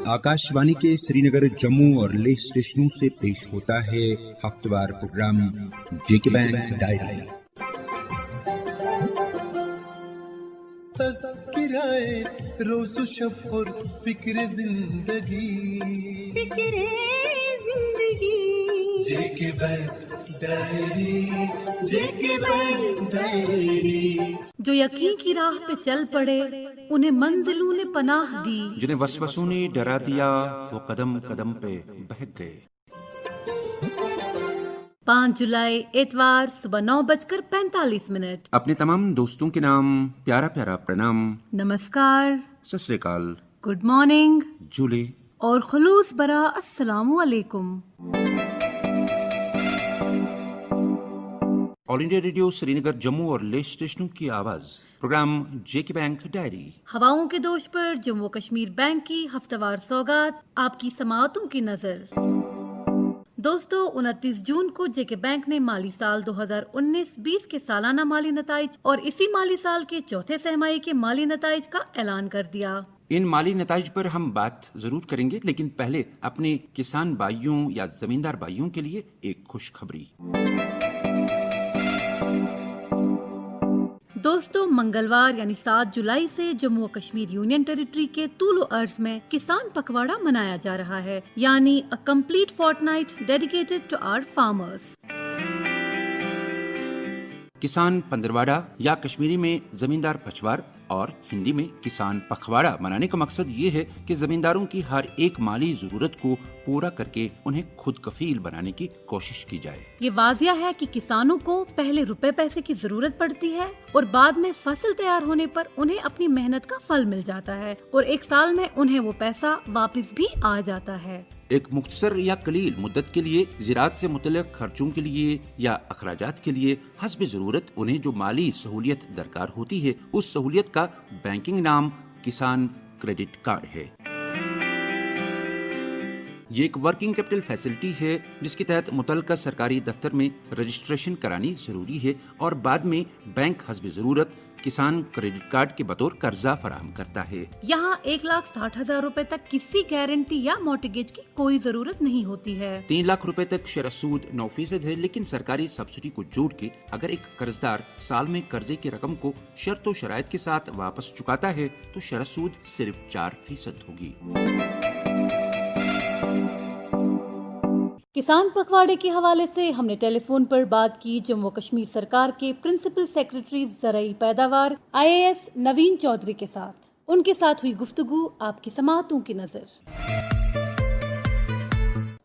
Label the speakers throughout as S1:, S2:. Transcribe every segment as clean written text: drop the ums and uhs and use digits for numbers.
S1: आकाशवाणी के श्रीनगर, जम्मू और लेह स्टेशनों से पेश होता है हफ्तेवार प्रोग्राम जेके बैंक डायरी।
S2: तज़किराए रोज़ शब और फिक्र जिंदगी जेके बैंक डायरी, जेके बैंक डायरी।
S3: जो यकीन की राह पे चल पड़े उन्हें मंजिलों ने पनाह दी,
S4: जिन्हें वसवसों ने डरा दिया वो कदम कदम पे बहक गए।
S3: 5 जुलाई इतवार सुबह 9:45।
S4: अपने तमाम दोस्तों के नाम प्यारा प्यारा प्रणाम,
S3: नमस्कार,
S4: सत श्री अकाल,
S3: गुड मॉर्निंग
S4: जूले
S3: और खुलूस बरा अस्सलामु अलैकुम।
S4: All India radio Srinagar, Jammu और लेह स्टेशनों की आवाज, प्रोग्राम जेके बैंक डायरी।
S3: हवाओं के दोष पर जम्मू कश्मीर बैंक की हफ्तावार सौगात, आपकी समाअतों की नजर। दोस्तों, 29 जून को जेके बैंक ने माली साल 2019-20 के सालाना माली नताइज और इसी माली साल के चौथे सहमाही के माली नताइज का ऐलान कर दिया।
S4: इन माली नताइज पर हम बात जरूर करेंगे, लेकिन पहले अपने किसान भाइयों या जमींदार भाइयों के लिए एक खुशखबरी।
S3: दोस्तों, मंगलवार यानी 7 जुलाई से जम्मू और कश्मीर यूनियन टेरिटरी के तूलो अर्ज में किसान पखवाड़ा मनाया जा रहा है, यानी a complete fortnight dedicated to our farmers.
S4: किसान पंद्रवाड़ा या कश्मीरी में जमींदार पचवार और हिंदी में किसान पखवाड़ा मनाने का मकसद ये है कि जमींदारों की हर एक माली जरूरत को पूरा करके उन्हें खुद कफील बनाने की कोशिश की जाए।
S3: ये वाजिया है कि किसानों को पहले रुपए पैसे की जरूरत पड़ती है और बाद में फसल तैयार होने पर उन्हें अपनी मेहनत का फल मिल जाता है और एक साल में उन्हें वो पैसा वापस भी आ जाता है।
S4: एक मुख्तसर या कलील मुद्दत के लिए ज़राअत से मुतल्लिक़ खर्चों के लिए या अखराजात के लिए हस्ब ज़रूरत उन्हें जो माली सहूलियत दरकार होती है, उस सहूलियत का बैंकिंग नाम किसान क्रेडिट कार्ड है। ये एक वर्किंग कैपिटल फैसिलिटी है जिसके तहत मुतल्लिका सरकारी दफ्तर में रजिस्ट्रेशन करानी जरूरी है और बाद में बैंक हस्ब ज़रूरत किसान क्रेडिट कार्ड के बतौर कर्जा फराहम करता है।
S3: यहाँ 1,60,000 रुपए तक किसी गारंटी या मॉर्टगेज की कोई जरूरत नहीं होती है।
S4: 3 लाख रुपए तक शरह सूद 9% है, लेकिन सरकारी सब्सिडी को जोड़ के अगर एक कर्जदार साल में कर्जे की रकम को शर्त व शराइत के साथ वापस चुकाता है तो शरह सूद सिर्फ 4% होगी।
S3: किसान पखवाड़े के हवाले से हमने टेलीफोन पर बात की जम्मू कश्मीर सरकार के प्रिंसिपल सेक्रेटरी ज़राई पैदावार IAS नवीन चौधरी के साथ। उनके साथ हुई गुफ्तगू, आपकी समाअतों की नजर।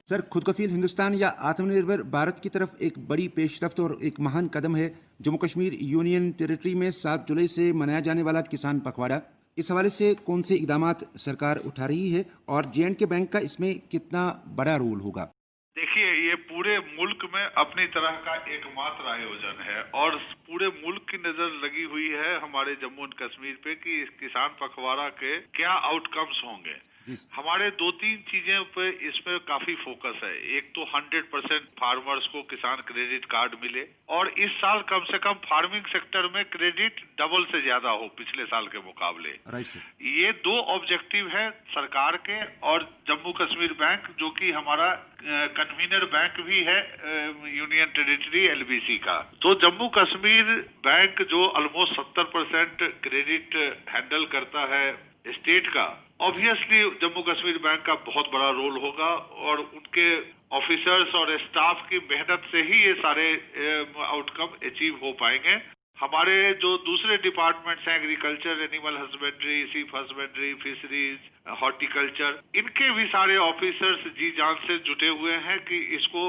S4: सर, खुद कफील हिंदुस्तान या आत्मनिर्भर भारत की तरफ एक बड़ी पेशरफ्त और एक महान कदम है जम्मू कश्मीर यूनियन टेरिटरी में 7 जुलाई से मनाया जाने वाला किसान पखवाड़ा। इस हवाले से कौन से इकदामात सरकार उठा रही है और J&K बैंक का इसमें कितना बड़ा रोल होगा?
S5: देखिए, ये पूरे मुल्क में अपनी तरह का एकमात्र आयोजन है और पूरे मुल्क की नजर लगी हुई है हमारे जम्मू एंड कश्मीर पे कि इस किसान पखवाड़ा के क्या आउटकम्स होंगे। हमारे 2-3 चीजें पे इसमें काफी फोकस है। एक तो 100% फार्मर्स को किसान क्रेडिट कार्ड मिले और इस साल कम से कम फार्मिंग सेक्टर में क्रेडिट डबल से ज्यादा हो पिछले साल के मुकाबले। ये 2 ऑब्जेक्टिव है सरकार के और जम्मू कश्मीर बैंक, जो कि हमारा कन्वीनर बैंक भी है यूनियन टेरिटरी LBC का। तो जम्मू कश्मीर बैंक जो ऑलमोस्ट 70% क्रेडिट हैंडल करता है स्टेट का, ऑब्वियसली जम्मू कश्मीर बैंक का बहुत बड़ा रोल होगा और उनके ऑफिसर्स और स्टाफ की मेहनत से ही ये सारे आउटकम अचीव हो पाएंगे। हमारे जो दूसरे डिपार्टमेंट्स हैं, एग्रीकल्चर, एनिमल हस्बेंड्री, सीप हस्बेंड्री, फिशरीज, हॉर्टिकल्चर, इनके भी सारे ऑफिसर्स जी जान से जुटे हुए हैं कि इसको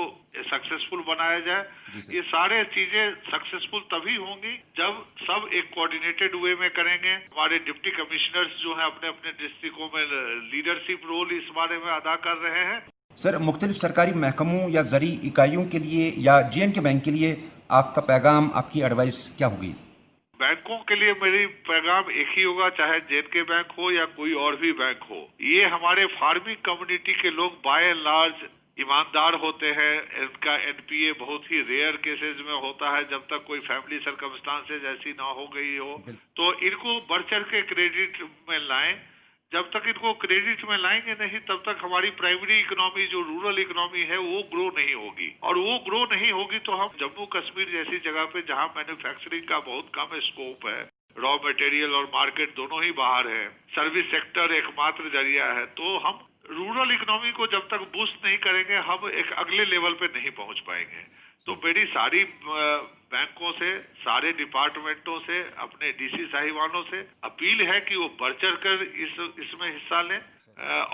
S5: सक्सेसफुल बनाया जाए। ये सारे चीजें सक्सेसफुल तभी होंगी जब सब एक कोऑर्डिनेटेड वे में करेंगे। हमारे डिप्टी कमिश्नर्स जो हैं अपने अपने डिस्ट्रिक्टों में लीडरशिप रोल इस बारे में अदा कर रहे हैं।
S4: सर, मुख्तलिफ सरकारी महकमों या ज़री इकाइयों के लिए या J&K बैंक के लिए आपका पैगाम, आपकी एडवाइस क्या होगी?
S5: बैंकों के लिए मेरी पैगाम एक ही होगा, चाहे J&K बैंक हो या कोई और भी बैंक हो। ये हमारे फार्मिंग कम्युनिटी के लोग बाय एंड लार्ज ईमानदार होते हैं, इनका एनपीए बहुत ही रेयर केसेस में होता है जब तक कोई फैमिली सर्कमस्टांसेस ऐसी ना हो गई हो। तो इनको बढ़ चढ़ के क्रेडिट में लाएं। जब तक इनको क्रेडिट में लाएंगे नहीं तब तक हमारी प्राइमरी इकोनॉमी जो रूरल इकोनॉमी है वो ग्रो नहीं होगी, और वो ग्रो नहीं होगी तो हम जम्मू कश्मीर जैसी जगह पे जहाँ मैन्युफैक्चरिंग का बहुत कम स्कोप है, रॉ मटेरियल और मार्केट दोनों ही बाहर है, सर्विस सेक्टर एकमात्र जरिया है, तो हम रूरल इकोनॉमी को जब तक बूस्ट नहीं करेंगे हम एक अगले लेवल पे नहीं पहुंच पाएंगे। तो मेरी सारी बैंकों से, सारे डिपार्टमेंटों से, अपने डीसी साहिबानों से अपील है कि वो बढ़ चढ़ कर इसमें हिस्सा लें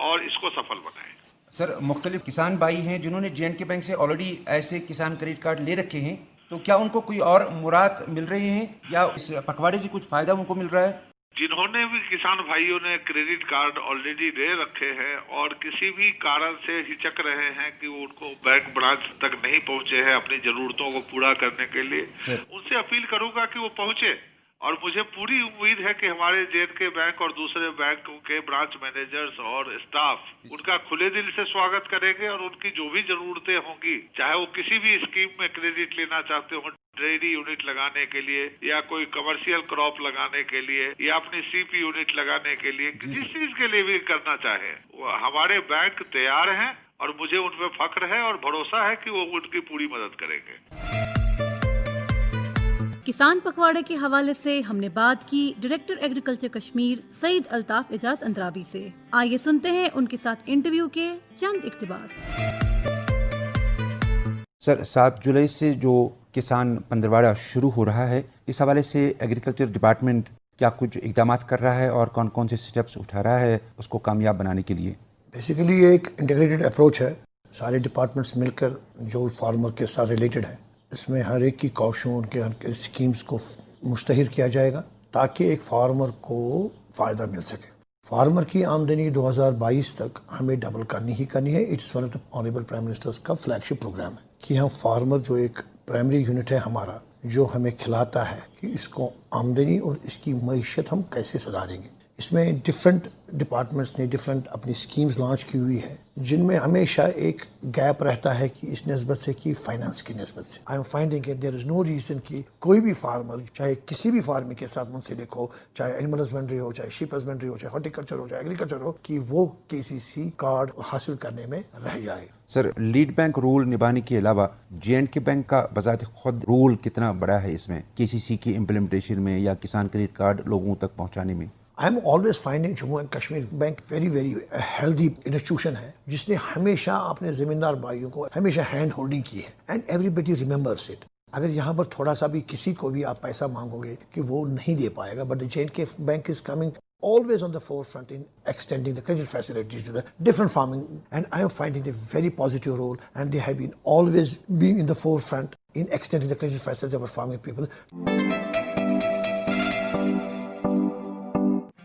S5: और इसको सफल बनाएं।
S4: सर, मुख्तलिफ किसान भाई हैं जिन्होंने J&K बैंक से ऑलरेडी ऐसे किसान क्रेडिट कार्ड ले रखे हैं, तो क्या उनको कोई और मुराद मिल रहे हैं या इस पखवाड़े से कुछ फायदा उनको मिल रहा है?
S5: जिन्होंने भी किसान भाइयों ने क्रेडिट कार्ड ऑलरेडी ले रखे हैं और किसी भी कारण से हिचक रहे हैं कि वो उनको बैंक ब्रांच तक नहीं पहुंचे हैं अपनी जरूरतों को पूरा करने के लिए, उनसे अपील करूंगा कि वो पहुंचे। और मुझे पूरी उम्मीद है कि हमारे J&K बैंक और दूसरे बैंकों के ब्रांच मैनेजर्स और स्टाफ उनका खुले दिल से स्वागत करेंगे और उनकी जो भी जरूरतें होंगी, चाहे वो किसी भी स्कीम में क्रेडिट लेना चाहते हो, डेयरी यूनिट लगाने के लिए या कोई कमर्शियल क्रॉप लगाने के लिए या अपनी सीपी यूनिट लगाने के लिए, जिस चीज के लिए भी करना चाहे, हमारे बैंक तैयार हैं और मुझे उन पे फख्र है और भरोसा है कि वो उनकी पूरी मदद करेंगे।
S3: किसान पखवाड़े के हवाले से हमने बात की डायरेक्टर एग्रीकल्चर कश्मीर सईद अल्ताफ एजाज अंद्राबी से। आइए सुनते हैं उनके साथ इंटरव्यू के चंद इक्तिबास।
S4: सर, 7 जुलाई से जो किसान पंद्रवाड़ा शुरू हो रहा है, इस हवाले से एग्रीकल्चर डिपार्टमेंट क्या कुछ इकदाम कर रहा है और कौन कौन से स्टेप्स उठा रहा है उसको कामयाब बनाने के लिए?
S6: बेसिकली ये एक इंटीग्रेटेड अप्रोच है, सारे डिपार्टमेंट्स मिलकर जो फार्मर के साथ रिलेटेड है, इसमें हर एक की कौशल उनके स्कीम्स को मुश्तहर किया जाएगा ताकि एक फार्मर को फ़ायदा मिल सके। फार्मर की आमदनी 2022 तक हमें डबल करनी ही करनी है। It's one of the honourable prime ministers का फ्लैगशिप प्रोग्राम है कि हम फार्मर जो एक प्राइमरी यूनिट है हमारा, जो हमें खिलाता है, कि इसको आमदनी और इसकी मईशत हम कैसे सुधारेंगे। इसमें डिफरेंट डिपार्टमेंट्स ने डिफरेंट अपनी स्कीम्स लॉन्च की हुई है जिनमें हमेशा एक गैप रहता है कि इस निस्बत से कि फाइनेंस की निस्बत से। आई एम फाइंडिंग कि देयर इज़ नो रीज़न कि कोई भी फार्मर चाहे किसी भी फार्मिंग के साथ मुंसलिक हो, चाहे एनिमल हस्बेंड्री हो, चाहे शीप हस्बेंड्री हो, चाहे हॉर्टिकल्चर हो, चाहे एग्रीकल्चर हो, कि वो KCC कार्ड हासिल करने में रह जाए।
S4: सर, लीड बैंक रोल निभाने के अलावा J&K बैंक का बजात खुद रोल कितना बड़ा है इसमें, KCC की इम्प्लीमेंटेशन में या किसान क्रेडिट कार्ड लोगों तक पहुँचाने में?
S6: I am always finding Jammu and Kashmir bank very healthy institution है जिसने हमेशा अपने ज़मींदार भाइयों को हमेशा हैंड होल्डिंग की है एंड एवरीबडी रिमेंबर्स इट। अगर यहाँ पर थोड़ा सा भी किसी को भी आप पैसा मांगोगे कि वो नहीं दे पाएगा, but the J&K bank is coming always on the forefront in extending the credit facilities to the different farming, and I am finding a very positive role, and they have been always being in the forefront in extending the credit facilities of our farming people.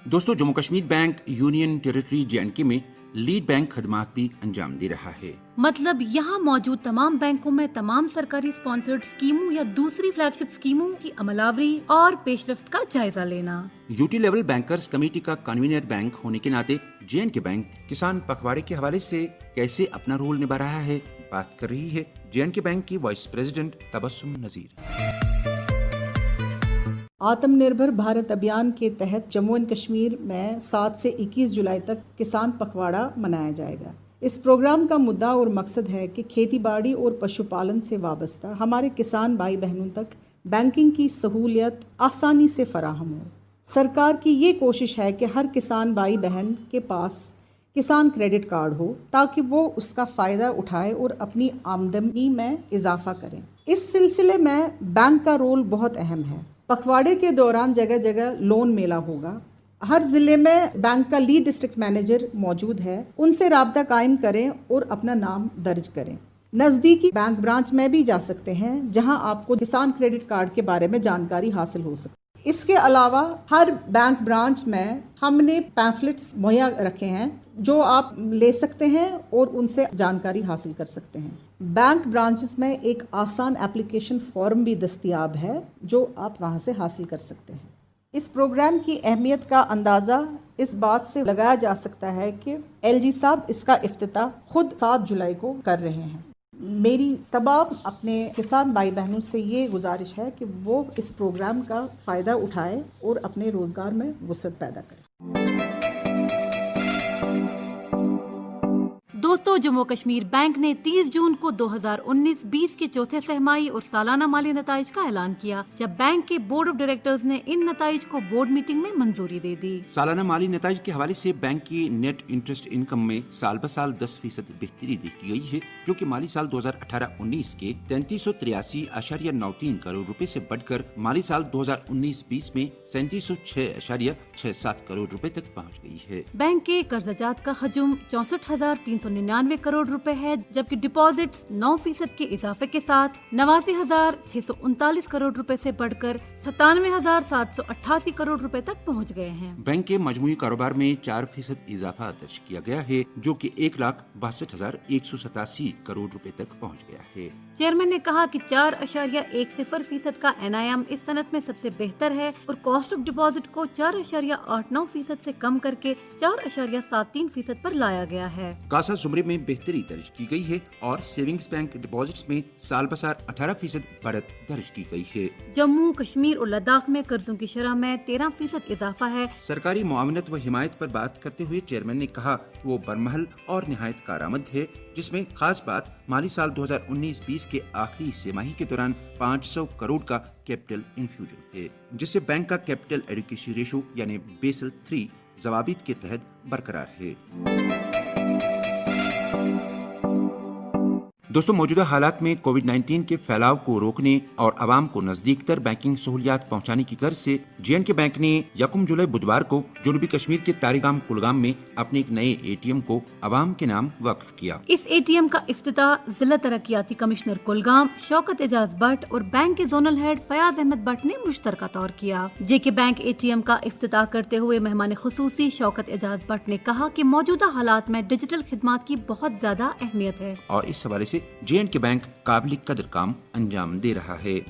S4: दोस्तों, Jammu Kashmir bank union territory J&K में lead bank खदमात भी अंजाम दे रहा है।
S3: मतलब यहाँ मौजूद तमाम बैंकों में तमाम सरकारी स्पॉन्सर्ड स्कीमों या दूसरी फ्लैगशिप स्कीमों की अमलावरी और पेशरफ्त का जायजा लेना।
S4: यूटी लेवल बैंकर्स कमेटी का कन्वीनर बैंक होने के नाते J&K बैंक किसान पखवाड़े के हवाले से कैसे अपना रोल निभा रहा है, बात कर रही है J&K बैंक की वाइस प्रेसिडेंट तबस्सुम नजीर।
S7: आत्मनिर्भर भारत अभियान के तहत जम्मू एंड कश्मीर में 7 से 21 जुलाई तक किसान पखवाड़ा मनाया जाएगा। इस प्रोग्राम का मुद्दा और मकसद है कि खेती बाड़ी और पशुपालन से वाबस्ता हमारे किसान भाई बहनों तक बैंकिंग की सहूलियत आसानी से फराहम हो। सरकार की ये कोशिश है कि हर किसान भाई बहन के पास किसान क्रेडिट कार्ड हो ताकि वो उसका फ़ायदा उठाए और अपनी आमदनी में इजाफा करें। इस सिलसिले में बैंक का रोल बहुत अहम है। पखवाड़े के दौरान जगह जगह लोन मेला होगा। हर ज़िले में बैंक का लीड डिस्ट्रिक्ट मैनेजर मौजूद है, उनसे राब्ता कायम करें और अपना नाम दर्ज करें। नज़दीकी बैंक ब्रांच में भी जा सकते हैं जहां आपको किसान क्रेडिट कार्ड के बारे में जानकारी हासिल हो सकती है। इसके अलावा हर बैंक ब्रांच में हमने पैम्फलेट्स मुहैया रखे हैं जो आप ले सकते हैं और उनसे जानकारी हासिल कर सकते हैं। बैंक ब्रांचेस में एक आसान एप्लीकेशन फॉर्म भी दस्तयाब है जो आप वहां से हासिल कर सकते हैं। इस प्रोग्राम की अहमियत का अंदाज़ा इस बात से लगाया जा सकता है कि LG साहब इसका इफ्तिताह खुद 7 जुलाई को कर रहे हैं। मेरी तमाम अपने किसान भाई बहनों से ये गुजारिश है कि वो इस प्रोग्राम का फ़ायदा उठाएं और अपने रोज़गार में वुसअत पैदा करें।
S3: दोस्तों, जम्मू कश्मीर बैंक ने 30 जून को 2019-20 के चौथे सहमाही और सालाना माली नताइज का ऐलान किया, जब बैंक के बोर्ड ऑफ डायरेक्टर्स ने इन नताइज को बोर्ड मीटिंग में मंजूरी दे दी। सालाना माली नताइज के हवाले से बैंक की नेट इंटरेस्ट इनकम में साल ब साल 10% बेहतरी देखी गई है, जो कि माली साल 2018-19 के 3383.93 करोड़ रुपए से बढ़कर माली साल 2019-20 में 3706.67 करोड़ रुपए तक पहुँच गई है। बैंक के कर्जाजात का हजम 64,399 करोड़ रुपए है, जबकि डिपॉजिट्स 9% के इजाफे के साथ 89,639 करोड़ रुपए से बढ़कर 97,788 करोड़ रुपए तक पहुंच गए हैं। बैंक के मजमूई कारोबार में 4% इजाफा दर्ज किया गया है, जो कि 1,62,187 करोड़ रुपए तक पहुंच गया है। चेयरमैन ने कहा कि 4.10% का NIM इस सनत में सबसे बेहतर है और कॉस्ट ऑफ डिपॉजिट को 4.89% से कम करके 4.73% पर लाया गया है। कासा जुमरे में बेहतरी दर्ज की गई है और सेविंग्स बैंक डिपॉजिट्स में साल बसार 18% बढ़त दर्ज की गई है। जम्मू कश्मीर और लद्दाख में कर्जों की शरह में 13% इजाफा है। सरकारी मुआवनत व हिमायत पर बात करते हुए चेयरमैन ने कहा कि वो बरमहल और निहायत कारआमद है, जिसमें खास बात माली साल 2019-20 के आखिरी तिमाही के दौरान 500 करोड़ का कैपिटल इन्फ्यूजन है, जिससे बैंक का कैपिटल एडिक्वेसी रेशो यानी बेसल 3 ज़वाबित के तहत बरकरार है। दोस्तों, मौजूदा हालात में कोविड-19 के फैलाव को रोकने और आवाम को नजदीक तर बैंकिंग सहूलियात पहुंचाने की गर्ज से J&K बैंक ने 1 जुलाई बुधवार को जनूबी कश्मीर के तारिगाम कुलगाम में अपने एक नए ATM को आवाम के नाम वक्फ किया। इस ATM का इफ्तिताह जिला तरक्याती कमिश्नर कुलगाम शौकत एजाज भट्ट और बैंक के जोनल हेड फयाज अहमद भट्ट ने मुश्तरका तौर किया। JK बैंक ATM का इफ्तिताह करते हुए मेहमान खुसूसी शौकत एजाज भट्ट ने कहा कि मौजूदा हालात में डिजिटल खिदमात की बहुत ज्यादा अहमियत है और इस हवाले से J&K बैंक काबिल कदर काम अंजाम दे रहा है।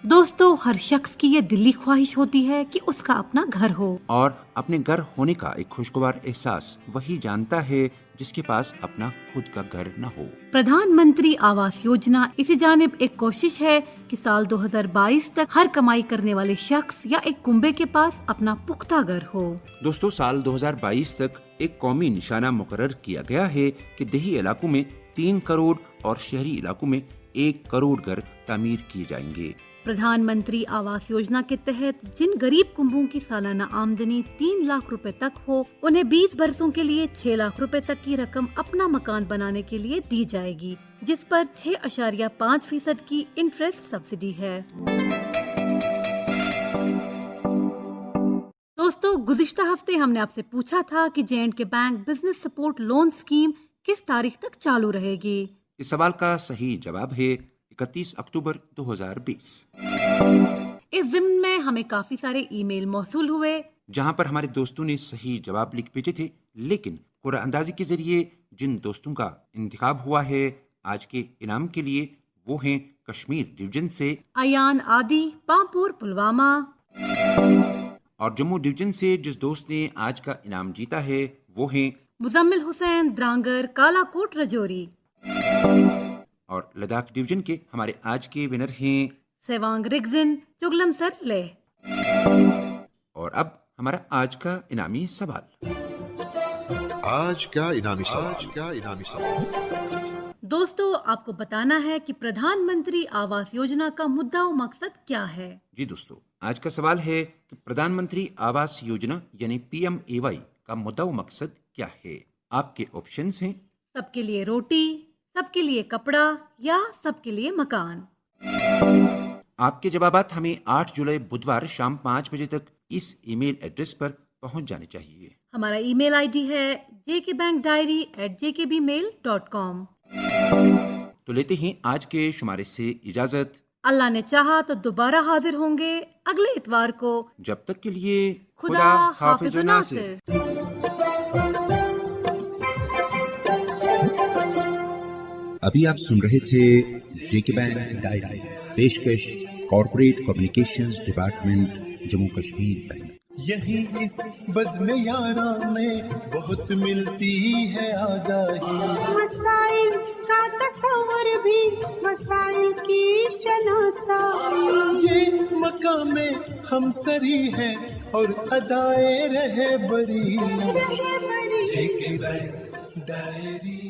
S3: दोस्तों, हर शख्स की ये दिली ख्वाहिश होती है कि उसका अपना घर हो, और अपने घर होने का एक खुशगवार एहसास वही जानता है जिसके पास अपना खुद का घर न हो। प्रधानमंत्री आवास योजना इसी जानिब एक कोशिश है कि साल 2022 तक हर कमाई करने वाले शख्स या एक कुंबे के पास अपना पुख्ता घर हो। दोस्तों, साल 2022 तक एक कौमी निशाना मुकर्रर किया गया है कि देही इलाकों में 3 करोड़ और शहरी इलाकों में 1 करोड़ घर तामीर किए जाएंगे। प्रधानमंत्री आवास योजना के तहत जिन गरीब कुंबों की सालाना आमदनी 3 लाख रुपए तक हो, उन्हें 20 बरसों के लिए 6 लाख रुपए तक की रकम अपना मकान बनाने के लिए दी जाएगी, जिस पर 6.5% की इंटरेस्ट सब्सिडी है। दोस्तों, गुज़िश्ता हफ्ते हमने आपसे पूछा था कि J&K bank business support loan scheme किस तारीख तक चालू रहेगी। इस सवाल का सही जवाब है 31 अक्टूबर 2020। इस ज़िम्न में हमें काफी सारे ईमेल मौसूल हुए, जहां पर हमारे दोस्तों ने सही जवाब लिख भेजे थे, लेकिन कुरान अंदाजी के जरिए जिन दोस्तों का इंतखाब हुआ है आज के इनाम के लिए, वो हैं कश्मीर डिवीजन से अयान आदि, पामपुर पुलवामा, और जम्मू डिवीजन से जिस दोस्त ने आज का इनाम जीता है वो हैं मुजम्मिल हुसैन द्रांगर, कालाकोट रजौरी, और लद्दाख डिवीजन के हमारे आज के विनर हैं सेवांग रिगजिन, चुगलम सर लेह। और अब हमारा आज का इनामी सवाल।
S8: आज का इनामी सवाल।
S3: दोस्तों, आपको बताना है कि प्रधानमंत्री आवास योजना का मुद्दा और मकसद क्या है। जी दोस्तों, आज का सवाल है कि प्रधानमंत्री आवास योजना यानी PMAY का मुद्दा और मकसद क्या है। आपके ऑप्शंस हैं सबके लिए रोटी, सबके लिए कपड़ा या सबके लिए मकान। आपके जवाबात हमें 8 जुलाई बुधवार शाम 5 बजे तक इस ईमेल एड्रेस पर पहुंच जाने चाहिए। हमारा ईमेल आईडी है jkbankdiary@jkbmail.com। तो लेते हैं आज के शुमारे से इजाजत। अल्लाह ने चाहा तो दोबारा हाजिर होंगे अगले इतवार को। जब तक के लिए खुदा हाफिज नासिर।
S1: अभी आप सुन रहे थे JK बैंक डायरी, पेशकश corporate communications department, Jammu Kashmir bank.
S2: यही इस बज़्म यारा में बहुत मिलती है आगाही,
S9: मसाइल का तस्वर भी मसाइल की शनासाई।
S2: ये मकामे हम सरी है और अदाए रहे बरी। जेके बैंक डायरी।